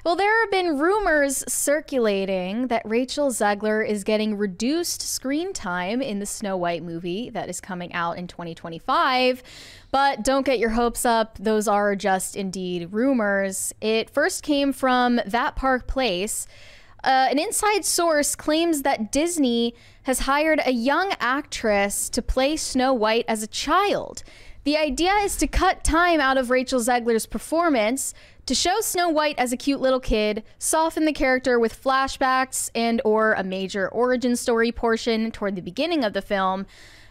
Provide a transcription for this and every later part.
Well, there have been rumors circulating that Rachel Zegler is getting reduced screen time in the Snow White movie that is coming out in 2025. But don't get your hopes up. Those are just indeed rumors. It first came from That Park Place. An inside source claims that Disney has hired a young actress to play Snow White as a child. The idea is to cut time out of Rachel Zegler's performance to show Snow White as a cute little kid, soften the character with flashbacks and or a major origin story portion toward the beginning of the film.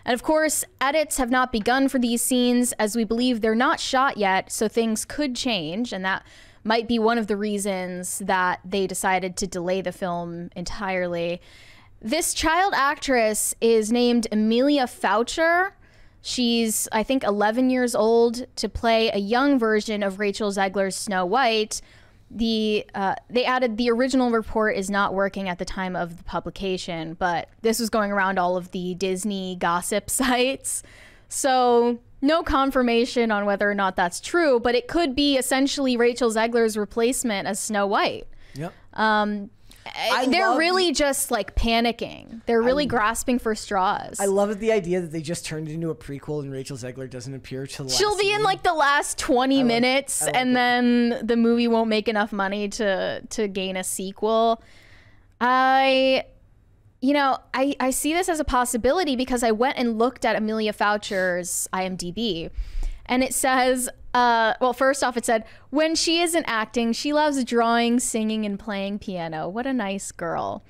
And of course, edits have not begun for these scenes as we believe they're not shot yet, so things could change, and that might be one of the reasons that they decided to delay the film entirely. This child actress is named Amelia Foucher. She's, I think, 11 years old to play a young version of Rachel Zegler's Snow White. They added the original report is not working at the time of the publication, but this was going around all of the Disney gossip sites. So no confirmation on whether or not that's true, but it could be essentially Rachel Zegler's replacement as Snow White. Yep. They're really just like panicking. They're really grasping for straws. I love the idea that they just turned it into a prequel and Rachel Zegler doesn't appear till the last She'll be in like the last 20 minutes and then the movie won't make enough money to gain a sequel. I see this as a possibility because I went and looked at Amelia Foucher's IMDb, and it says, well, first off, it said, when she isn't acting, she loves drawing, singing, and playing piano. What a nice girl.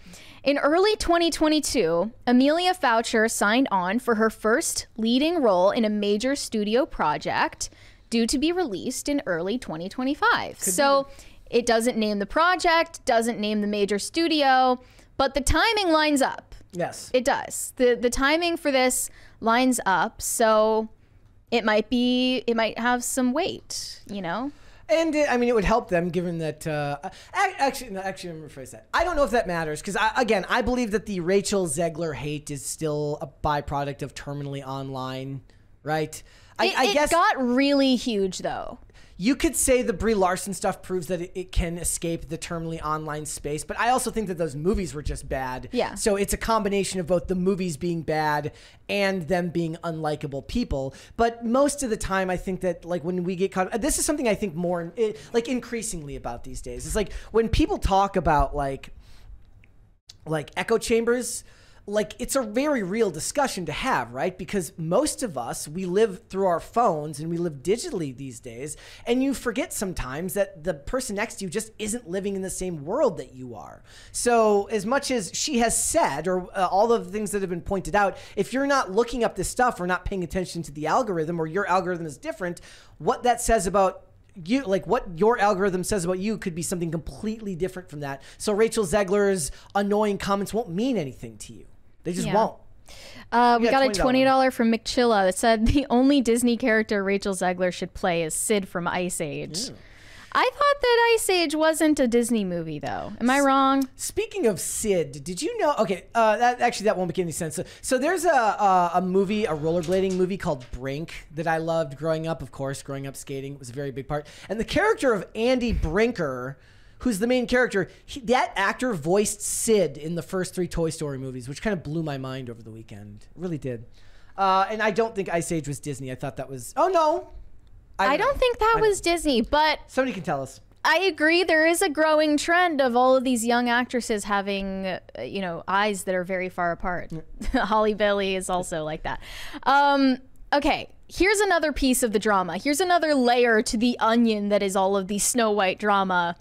In early 2022, Amelia Foucher signed on for her first leading role in a major studio project due to be released in early 2025. So it doesn't name the project, doesn't name the major studio, but the timing lines up. Yes. It does. The timing for this lines up, so it might have some weight, you know? And it would help them given that, actually, let me rephrase that. I don't know if that matters because, I believe that the Rachel Zegler hate is still a byproduct of Terminally Online, right? I guess it got really huge, though. You could say the Brie Larson stuff proves that it can escape the Terminally Online space, but I also think that those movies were just bad. Yeah. So it's a combination of both the movies being bad and them being unlikable people. But most of the time, I think that like when we get caught, this is something I think more like increasingly about these days. It's like when people talk about like echo chambers. Like, it's a very real discussion to have, right? Because most of us, we live through our phones and we live digitally these days. And you forget sometimes that the person next to you just isn't living in the same world that you are. So as much as she has said, or all of the things that have been pointed out, if you're not looking up this stuff or not paying attention to the algorithm or your algorithm is different, what that says about you, like what your algorithm says about you could be something completely different from that. So Rachel Zegler's annoying comments won't mean anything to you. They just won't. We got a $20 from McChilla that said the only Disney character Rachel Zegler should play is Sid from Ice Age. Ew. I thought that Ice Age wasn't a Disney movie, though. Am I wrong? Speaking of Sid, did you know? Okay, that won't make any sense. So there's a movie, a rollerblading movie called Brink that I loved growing up. Of course, growing up skating was a very big part. And the character of Andy Brinker, who's the main character, that actor voiced Sid in the first 3 Toy Story movies, which kind of blew my mind over the weekend. It really did. And I don't think Ice Age was Disney. I thought that was... Oh, no. I don't think that was Disney, but... Somebody can tell us. I agree. There is a growing trend of all of these young actresses having, eyes that are very far apart. Holly Bailey is also like that. Okay. Here's another piece of the drama. Here's another layer to the onion that is all of the Snow White drama.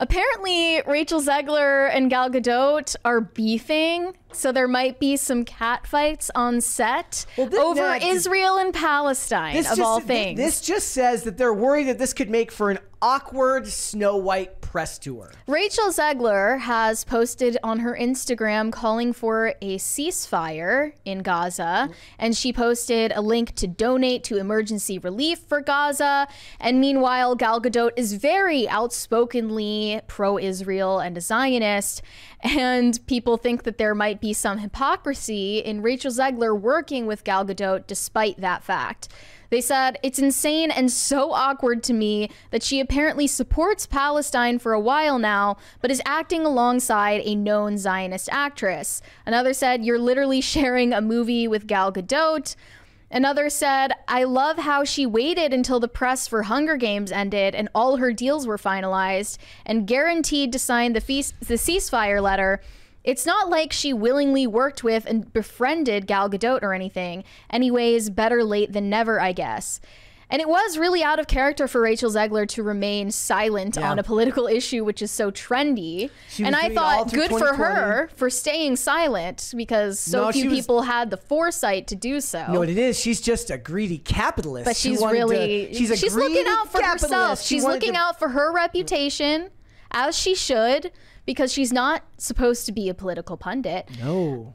Apparently, Rachel Zegler and Gal Gadot are beefing, so there might be some catfights on set over Israel and Palestine, of all things. This just says that they're worried that this could make for an awkward Snow White press tour. Rachel Zegler has posted on her Instagram calling for a ceasefire in Gaza, and she posted a link to donate to emergency relief for Gaza. And meanwhile, Gal Gadot is very outspokenly pro-Israel and a Zionist, and people think that there might be some hypocrisy in Rachel Zegler working with Gal Gadot despite that fact. They said, "It's insane and so awkward to me that she apparently supports Palestine for a while now, but is acting alongside a known Zionist actress." Another said, "You're literally sharing a movie with Gal Gadot." Another said, "I love how she waited until the press for Hunger Games ended and all her deals were finalized and guaranteed to sign the ceasefire letter. It's not like she willingly worked with and befriended Gal Gadot or anything. Anyways, better late than never, I guess." And it was really out of character for Rachel Zegler to remain silent on a political issue, which is so trendy. And I thought good for her for staying silent, because so few people had the foresight to do so. No, it is. She's just a greedy capitalist. But she's looking out for herself. She's looking out for her reputation, as she should, because she's not supposed to be a political pundit. No.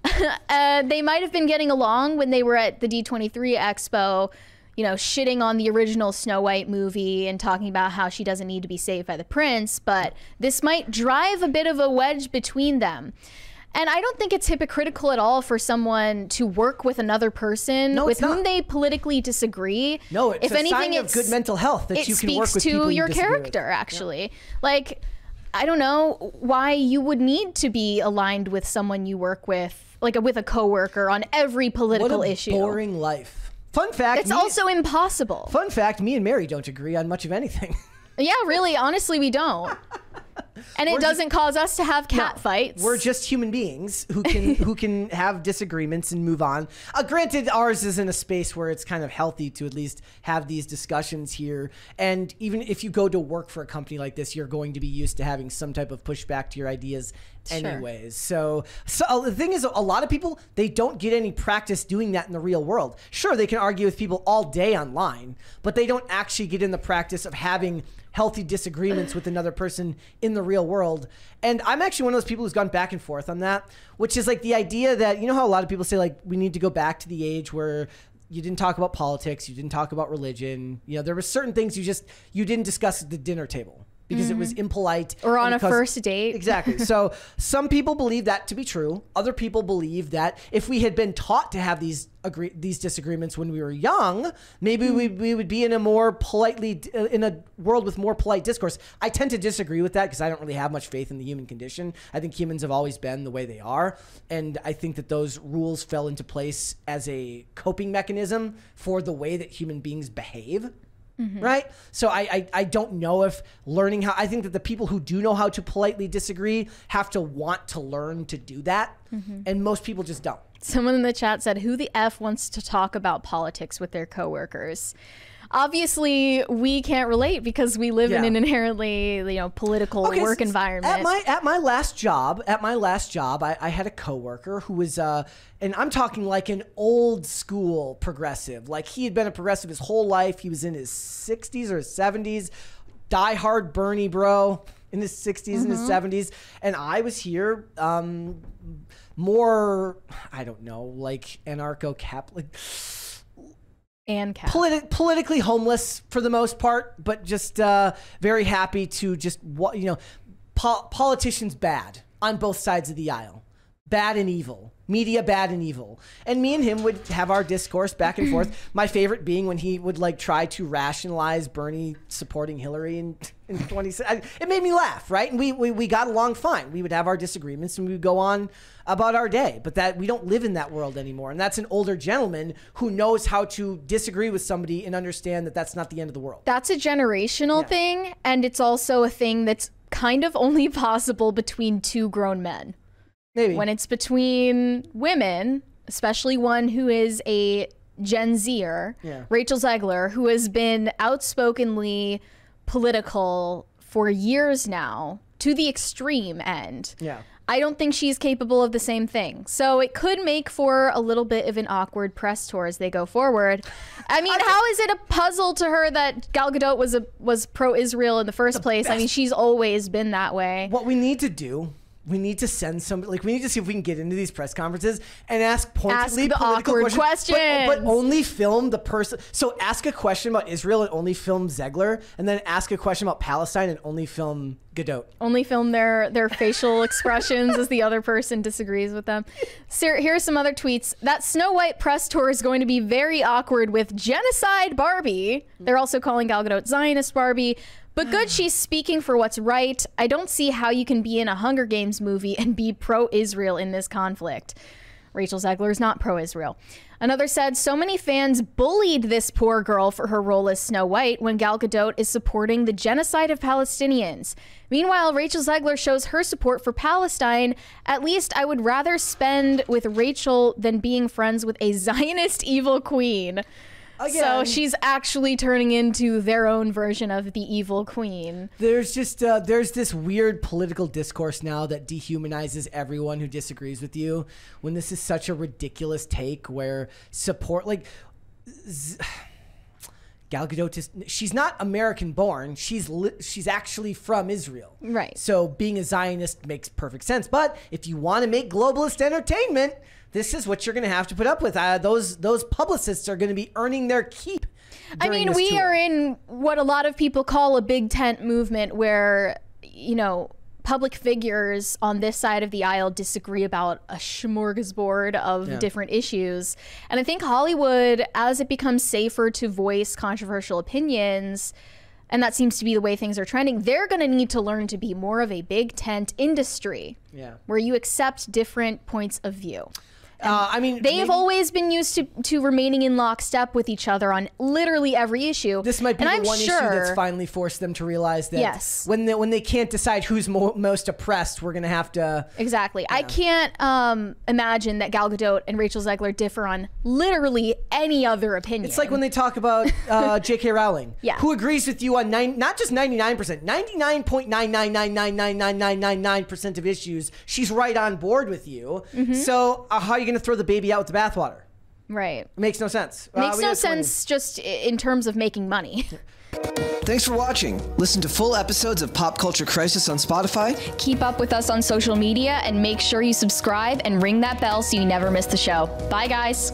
They might have been getting along when they were at the D23 Expo, you know, shitting on the original Snow White movie and talking about how she doesn't need to be saved by the prince, but this might drive a bit of a wedge between them. And I don't think it's hypocritical at all for someone to work with another person with whom they politically disagree. No, it's a sign of good mental health that you can work with people you disagree with. It speaks to your character, actually. Yeah. Like, I don't know why you would need to be aligned with someone you work with, like with a coworker on every political issue. What a boring life. Fun fact. It's also impossible. Fun fact, me and Mary don't agree on much of anything. Yeah, really, honestly, we don't. And it doesn't cause us to have cat fights. We're just human beings who can have disagreements and move on. Granted, ours is in a space where it's kind of healthy to at least have these discussions here. And even if you go to work for a company like this, you're going to be used to having some type of pushback to your ideas anyways. So the thing is, a lot of people, they don't get any practice doing that in the real world. Sure, they can argue with people all day online, but they don't actually get in the practice of having healthy disagreements with another person in the real world. And I'm actually one of those people who's gone back and forth on that, which is like the idea that, you know how a lot of people say, like, we need to go back to the age where you didn't talk about politics, you didn't talk about religion. You know, there were certain things you didn't discuss at the dinner table because it was impolite. Or on a first date. Exactly. So some people believe that to be true. Other people believe that if we had been taught to have these disagreements when we were young, maybe we would be in a world with more polite discourse. I tend to disagree with that because I don't really have much faith in the human condition. I think humans have always been the way they are. And I think that those rules fell into place as a coping mechanism for the way that human beings behave. Right? So I don't know if learning how, I think that the people who do know how to politely disagree have to want to learn to do that. And most people just don't. Someone in the chat said, who the F wants to talk about politics with their coworkers? Obviously, we can't relate because we live in an inherently, political work environment. At my last job, I had a coworker who was, and I'm talking like an old school progressive. Like, he had been a progressive his whole life. He was in his 60s or 70s, diehard Bernie bro in his 60s and his 70s. And I was here, more, I don't know, like anarcho-capitalist. And politically homeless for the most part, but just very happy to just, politicians bad on both sides of the aisle. Bad and evil. Media bad and evil. And me and him would have our discourse back and forth. My favorite being when he would try to rationalize Bernie supporting Hillary in 2016. It made me laugh, right? And we got along fine. We would have our disagreements and we would go on about our day. But that we don't live in that world anymore. And that's an older gentleman who knows how to disagree with somebody and understand that that's not the end of the world. That's a generational thing. And it's also a thing that's kind of only possible between two grown men. Maybe. When it's between women, especially one who is a Gen Zer, Rachel Zegler, who has been outspokenly political for years now, to the extreme end. Yeah. I don't think she's capable of the same thing. So it could make for a little bit of an awkward press tour as they go forward. I mean, how is it a puzzle to her that Gal Gadot was pro-Israel in the first place? I mean, she's always been that way. What we need to do we need to send somebody, like, we need to see if we can get into these press conferences and ask pointedly the political awkward questions. but only film the person. So ask a question about Israel and only film Zegler, and then ask a question about Palestine and only film Gadot. Only film their facial expressions as the other person disagrees with them. So here are some other tweets. That Snow White press tour is going to be very awkward with genocide Barbie. They're also calling Gal Gadot Zionist Barbie. But good, she's speaking for what's right. I don't see how you can be in a Hunger Games movie and be pro-Israel in this conflict. Rachel Zegler is not pro-Israel. Another said, so many fans bullied this poor girl for her role as Snow White when Gal Gadot is supporting the genocide of Palestinians. Meanwhile, Rachel Zegler shows her support for Palestine. At least I would rather spend with Rachel than being friends with a Zionist evil queen. Again, so she's actually turning into their own version of the evil queen. There's just there's this weird political discourse now that dehumanizes everyone who disagrees with you, when this is such a ridiculous take where support, like, Gal Gadot she's not American born. She's actually from Israel. Right. So being a Zionist makes perfect sense. But if you want to make globalist entertainment, this is what you're going to have to put up with. Those publicists are going to be earning their keep. I mean, we are in what a lot of people call a big tent movement where, you know, public figures on this side of the aisle disagree about a smorgasbord of different issues. And I think Hollywood, as it becomes safer to voice controversial opinions, and that seems to be the way things are trending, they're going to need to learn to be more of a big tent industry where you accept different points of view. I mean, they've always been used to remaining in lockstep with each other on literally every issue. This might be the one issue that's finally forced them to realize that when they can't decide who's most oppressed, we're going to have to... Exactly. I can't imagine that Gal Gadot and Rachel Zegler differ on literally any other opinion. It's like when they talk about J.K. Rowling, who agrees with you on not just 99%, 99.999999999% of issues. She's right on board with you. So how are you going to throw the baby out with the bathwater? Right. It makes no sense. Makes no sense just in terms of making money. Thanks for watching. Listen to full episodes of Pop Culture Crisis on Spotify. Keep up with us on social media and make sure you subscribe and ring that bell so you never miss the show. Bye, guys.